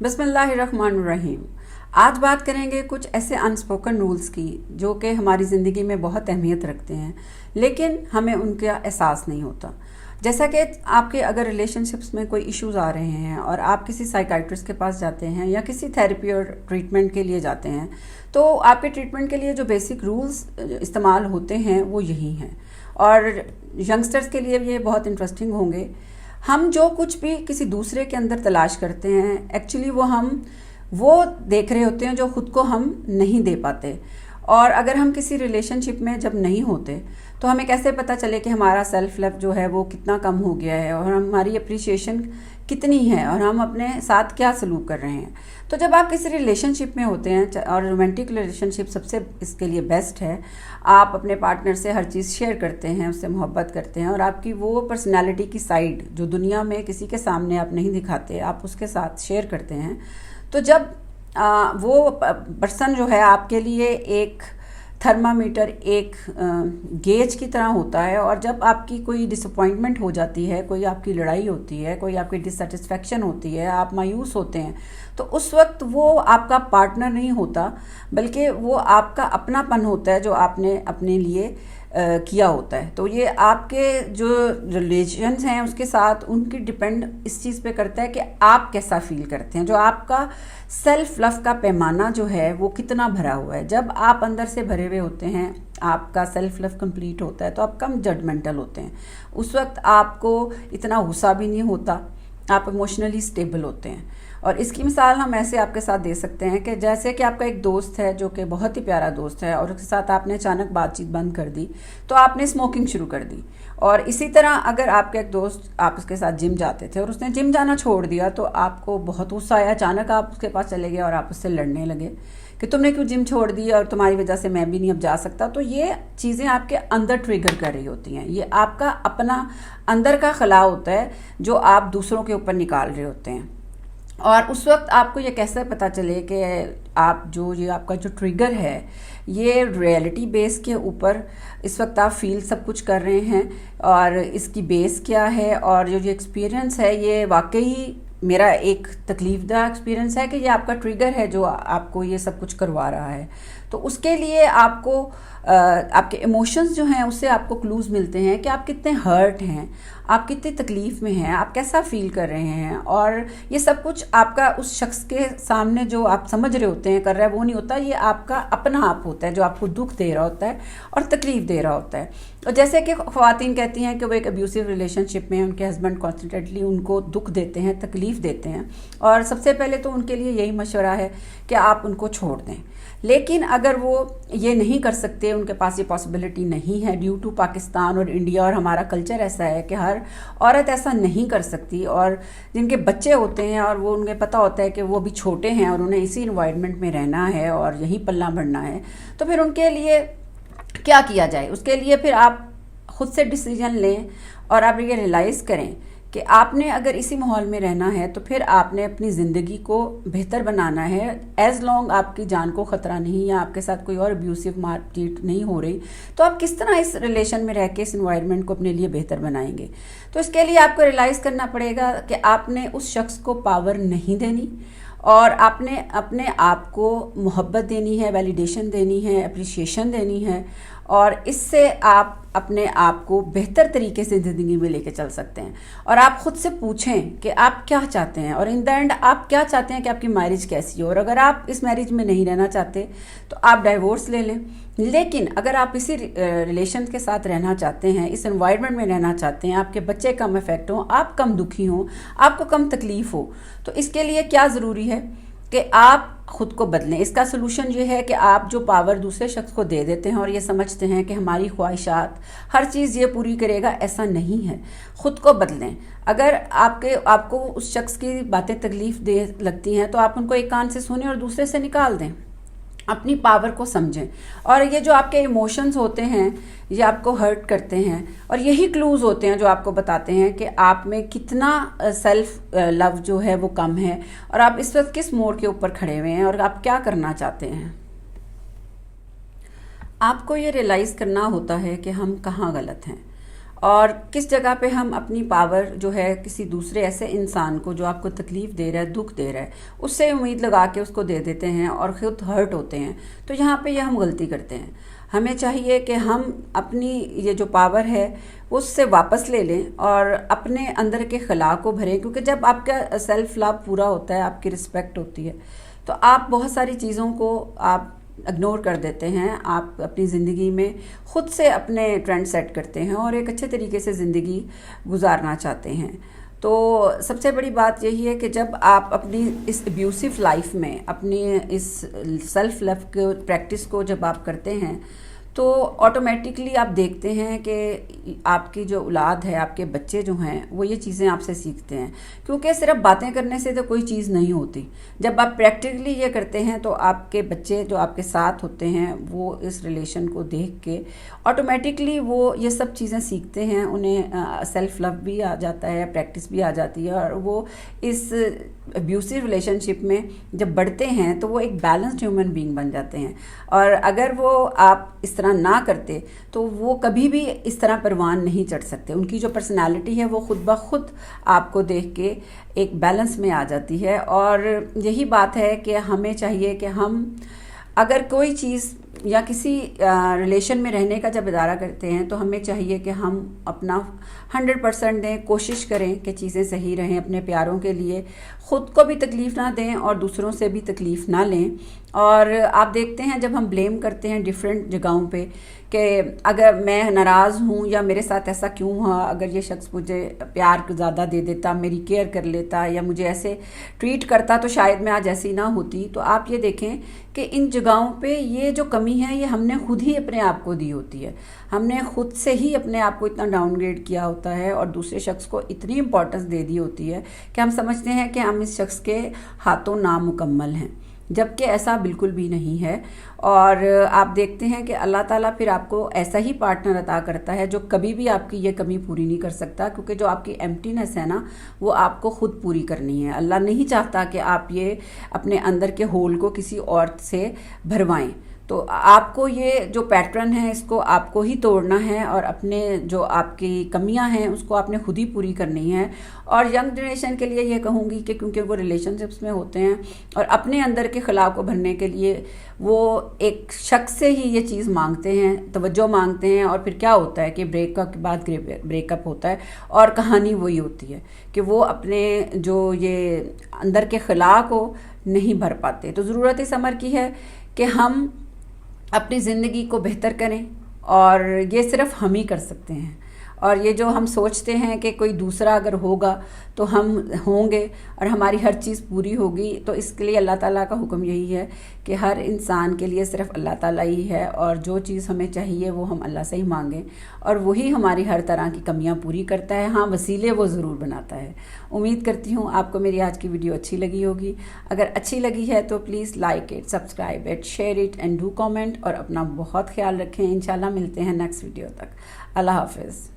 बिस्मिल्लाहिर्रहमानिर्रहीम। आज बात करेंगे कुछ ऐसे अनस्पोकन रूल्स की जो कि हमारी ज़िंदगी में बहुत अहमियत रखते हैं, लेकिन हमें उनका एहसास नहीं होता। जैसा कि आपके अगर रिलेशनशिप्स में कोई इश्यूज़ आ रहे हैं और आप किसी साइकाइट्रिस्ट के पास जाते हैं या किसी थेरेपी और ट्रीटमेंट के लिए जाते हैं, तो आपके ट्रीटमेंट के लिए जो बेसिक रूल्स इस्तेमाल होते हैं वो यही हैं, और यंगस्टर्स के लिए भी ये बहुत इंटरेस्टिंग होंगे। हम जो कुछ भी किसी दूसरे के अंदर तलाश करते हैं, एक्चुअली हम वो देख रहे होते हैं जो ख़ुद को हम नहीं दे पाते। और अगर हम किसी रिलेशनशिप में जब नहीं होते तो हमें कैसे पता चले कि हमारा सेल्फ लव जो है वो कितना कम हो गया है और हमारी अप्रिसिएशन कितनी है और हम अपने साथ क्या सलूक कर रहे हैं। तो जब आप किसी रिलेशनशिप में होते हैं, और रोमांटिक रिलेशनशिप सबसे इसके लिए बेस्ट है, आप अपने पार्टनर से हर चीज़ शेयर करते हैं, उससे मोहब्बत करते हैं और आपकी वो पर्सनालिटी की साइड जो दुनिया में किसी के सामने आप नहीं दिखाते, आप उसके साथ शेयर करते हैं। तो जब वो पर्सन जो है आपके लिए एक थर्मामीटर, एक गेज की तरह होता है, और जब आपकी कोई डिसअपॉइंटमेंट हो जाती है, कोई आपकी लड़ाई होती है, कोई आपकी डिससेटिस्फेक्शन होती है, आप मायूस होते हैं, तो उस वक्त वो आपका पार्टनर नहीं होता, बल्कि वो आपका अपनापन होता है जो आपने अपने लिए किया होता है। तो ये आपके जो रिलेशंस हैं उसके साथ उनकी डिपेंड इस चीज़ पे करता है कि आप कैसा फील करते हैं, जो आपका सेल्फ लव का पैमाना जो है वो कितना भरा हुआ है। जब आप अंदर से भरे हुए होते हैं, आपका सेल्फ लव कंप्लीट होता है, तो आप कम जजमेंटल होते हैं, उस वक्त आपको इतना गुस्सा भी नहीं होता, आप इमोशनली स्टेबल होते हैं। और इसकी मिसाल हम ऐसे आपके साथ दे सकते हैं कि जैसे कि आपका एक दोस्त है जो कि बहुत ही प्यारा दोस्त है और उसके साथ आपने अचानक बातचीत बंद कर दी, तो आपने स्मोकिंग शुरू कर दी। और इसी तरह अगर आपका एक दोस्त, आप उसके साथ जिम जाते थे और उसने जिम जाना छोड़ दिया, तो आपको बहुत गुस्सा आया, अचानक आप उसके पास चले गए और आप उससे लड़ने लगे कि तुमने क्यों जिम छोड़ दी और तुम्हारी वजह से मैं भी नहीं अब जा सकता। तो ये चीज़ें आपके अंदर ट्रिगर कर रही होती हैं, ये आपका अपना अंदर का खला होता है जो आप दूसरों के ऊपर निकाल रहे होते हैं। और उस वक्त आपको ये कैसे पता चले कि आप ये आपका जो ट्रिगर है ये रियलिटी बेस के ऊपर इस वक्त आप फील सब कुछ कर रहे हैं, और इसकी बेस क्या है, और जो एक्सपीरियंस है ये वाकई मेरा एक तकलीफ़दा एक्सपीरियंस है कि ये आपका ट्रिगर है जो आपको ये सब कुछ करवा रहा है। तो उसके लिए आपको आपके इमोशंस जो हैं उससे आपको क्लूज़ मिलते हैं कि आप कितने हर्ट हैं, आप कितनी तकलीफ़ में हैं, आप कैसा फ़ील कर रहे हैं। और ये सब कुछ आपका उस शख्स के सामने जो आप समझ रहे होते हैं कर रहा है वो नहीं होता, ये आपका अपना आप होता है जो आपको दुख दे रहा होता है और तकलीफ़ दे रहा होता है। और जैसे कि ख़वातीन कहती हैं कि वो एक अब्यूसिव रिलेशनशिप में उनके हस्बैंड कॉन्स्टेंटली उनको दुख देते हैं, तकलीफ़ देते हैं, और सबसे पहले तो उनके लिए यही मशवरा है कि आप उनको छोड़ दें। लेकिन अगर वो ये नहीं कर सकते, उनके पास ये पॉसिबिलिटी नहीं है ड्यू टू पाकिस्तान और इंडिया, और हमारा कल्चर ऐसा है कि हर औरत ऐसा नहीं कर सकती, और जिनके बच्चे होते हैं और वो उन्हें पता होता है कि वो अभी छोटे हैं और उन्हें इसी इन्वायरमेंट में रहना है और यहीं पलना बढ़ना है, तो फिर उनके लिए क्या किया जाए। उसके लिए फिर आप ख़ुद से डिसीजन लें और आप ये रियलाइज़ करें कि आपने अगर इसी माहौल में रहना है तो फिर आपने अपनी ज़िंदगी को बेहतर बनाना है। एज़ लॉन्ग आपकी जान को ख़तरा नहीं, या आपके साथ कोई और अब्यूसिव मारपीट नहीं हो रही, तो आप किस तरह इस रिलेशन में रह के इस इन्वायरमेंट को अपने लिए बेहतर बनाएंगे। तो इसके लिए आपको रियलाइज़ करना पड़ेगा कि आपने उस शख्स को पावर नहीं देनी, और आपने अपने आप को मोहब्बत देनी है, वैलिडेशन देनी है, अप्रिसिएशन देनी है, और इससे आप अपने आप को बेहतर तरीके से ज़िंदगी में लेके चल सकते हैं। और आप ख़ुद से पूछें कि आप क्या चाहते हैं, और इन द एंड आप क्या चाहते हैं कि आपकी मैरिज कैसी हो। और अगर आप इस मैरिज में नहीं रहना चाहते तो आप डाइवोर्स ले लें। लेकिन अगर आप इसी रिलेशन के साथ रहना चाहते हैं, इस एनवायरनमेंट में रहना चाहते हैं, आपके बच्चे कम इफेक्ट हों, आप कम दुखी हों, आपको कम तकलीफ़ हो, तो इसके लिए क्या ज़रूरी है कि आप ख़ुद को बदलें। इसका सलूशन ये है कि आप जो पावर दूसरे शख्स को दे देते हैं और ये समझते हैं कि हमारी ख्वाहिशात हर चीज़ ये पूरी करेगा, ऐसा नहीं है। ख़ुद को बदलें। अगर आपको उस शख्स की बातें तकलीफ़ दे लगती हैं तो आप उनको एक कान से सुनें और दूसरे से निकाल दें। अपनी पावर को समझें, और ये जो आपके इमोशंस होते हैं ये आपको हर्ट करते हैं, और यही क्लूज़ होते हैं जो आपको बताते हैं कि आप में कितना सेल्फ लव जो है वो कम है, और आप इस वक्त किस मोड़ के ऊपर खड़े हुए हैं और आप क्या करना चाहते हैं। आपको ये रियलाइज़ करना होता है कि हम कहाँ गलत हैं, اور کس جگہ پہ ہم اپنی پاور جو ہے کسی دوسرے ایسے انسان کو جو آپ کو تکلیف دے رہا ہے، دکھ دے رہا ہے، اس سے امید لگا کے اس کو دے دیتے ہیں اور خود ہرٹ ہوتے ہیں. تو یہاں پہ یہ ہم غلطی کرتے ہیں. ہمیں چاہیے کہ ہم اپنی یہ جو پاور ہے اس سے واپس لے لیں اور اپنے اندر کے خلا کو بھریں، کیونکہ جب آپ کا سیلف لو پورا ہوتا ہے، آپ کی رسپیکٹ ہوتی ہے، تو آپ بہت ساری چیزوں کو آپ اگنور کر دیتے ہیں. آپ اپنی زندگی میں خود سے اپنے ٹرینڈ سیٹ کرتے ہیں اور ایک اچھے طریقے سے زندگی گزارنا چاہتے ہیں. تو سب سے بڑی بات یہی ہے کہ جب آپ اپنی اس ابیوسو لائف میں اپنی اس سیلف لو کے پریکٹس کو جب آپ کرتے ہیں تو آٹومیٹکلی آپ دیکھتے ہیں کہ آپ کی جو اولاد ہے، آپ کے بچے جو ہیں، وہ یہ چیزیں آپ سے سیکھتے ہیں. کیونکہ صرف باتیں کرنے سے تو کوئی چیز نہیں ہوتی. جب آپ پریکٹیکلی یہ کرتے ہیں تو آپ کے بچے جو آپ کے ساتھ ہوتے ہیں وہ اس ریلیشن کو دیکھ کے آٹومیٹکلی وہ یہ سب چیزیں سیکھتے ہیں. انہیں سیلف لو بھی آ جاتا ہے، پریکٹس بھی آ جاتی ہے، اور وہ اس ابیوسو ریلیشن شپ میں جب بڑھتے ہیں تو وہ ایک بیلنسڈ ہیومن بینگ بن جاتے ہیں. اور اگر وہ آپ اس طرح نہ کرتے تو وہ کبھی بھی اس طرح پروان نہیں چڑھ سکتے. ان کی جو پرسنالٹی ہے وہ خود بخود آپ کو دیکھ کے ایک بیلنس میں آ جاتی ہے. اور یہی بات ہے کہ ہمیں چاہیے کہ ہم اگر کوئی چیز یا کسی ریلیشن میں رہنے کا جب ادارہ کرتے ہیں تو ہمیں چاہیے کہ ہم اپنا 100% دیں، کوشش کریں کہ چیزیں صحیح رہیں. اپنے پیاروں کے لیے خود کو بھی تکلیف نہ دیں اور دوسروں سے بھی تکلیف نہ لیں. اور آپ دیکھتے ہیں جب ہم بلیم کرتے ہیں ڈیفرنٹ جگہوں پہ کہ اگر میں ناراض ہوں یا میرے ساتھ ایسا کیوں ہوا، اگر یہ شخص مجھے پیار زیادہ دے دیتا، میری کیئر کر لیتا یا مجھے ایسے ٹریٹ کرتا تو شاید میں آج ایسی نہ ہوتی. تو آپ یہ دیکھیں کہ ان جگہوں پہ یہ جو کمی ہے یہ ہم نے خود ہی اپنے آپ کو دی ہوتی ہے. ہم نے خود سے ہی اپنے آپ کو اتنا ڈاؤن گریڈ کیا ہوتا ہے اور دوسرے شخص کو اتنی امپورٹنس دے دی ہوتی ہے کہ ہم سمجھتے ہیں کہ ہم اس شخص کے ہاتھوں نامکمل ہیں، جبکہ ایسا بالکل بھی نہیں ہے. اور آپ دیکھتے ہیں کہ اللہ تعالیٰ پھر آپ کو ایسا ہی پارٹنر عطا کرتا ہے جو کبھی بھی آپ کی یہ کمی پوری نہیں کر سکتا، کیونکہ جو آپ کی ایمٹینس ہے نا وہ آپ کو خود پوری کرنی ہے. اللہ نہیں چاہتا کہ آپ یہ اپنے اندر کے ہول کو کسی اور سے بھروائیں. تو آپ کو یہ جو پیٹرن ہے اس کو آپ کو ہی توڑنا ہے اور اپنے جو آپ کی کمیاں ہیں اس کو آپ نے خود ہی پوری کرنی ہے. اور ینگ جنریشن کے لیے یہ کہوں گی کہ کیونکہ وہ ریلیشن شپس میں ہوتے ہیں اور اپنے اندر کے خلا کو بھرنے کے لیے وہ ایک شخص سے ہی یہ چیز مانگتے ہیں، توجہ مانگتے ہیں، اور پھر کیا ہوتا ہے کہ بریک اپ کے بعد بریک اپ ہوتا ہے اور کہانی وہی ہوتی ہے کہ وہ اپنے جو یہ اندر کے خلا کو نہیں بھر پاتے. تو ضرورت اس امر کی ہے کہ ہم اپنی زندگی کو بہتر کریں، اور یہ صرف ہم ہی کر سکتے ہیں. اور یہ جو ہم سوچتے ہیں کہ کوئی دوسرا اگر ہوگا تو ہم ہوں گے اور ہماری ہر چیز پوری ہوگی، تو اس کے لیے اللہ تعالیٰ کا حکم یہی ہے کہ ہر انسان کے لیے صرف اللہ تعالیٰ ہی ہے، اور جو چیز ہمیں چاہیے وہ ہم اللہ سے ہی مانگیں، اور وہی ہماری ہر طرح کی کمیاں پوری کرتا ہے. ہاں، وسیلے وہ ضرور بناتا ہے. امید کرتی ہوں آپ کو میری آج کی ویڈیو اچھی لگی ہوگی. اگر اچھی لگی ہے تو please like it, subscribe it, share it and do comment. اور اپنا بہت خیال رکھیں. انشاءاللہ ملتے ہیں نیکسٹ ویڈیو تک. اللہ حافظ.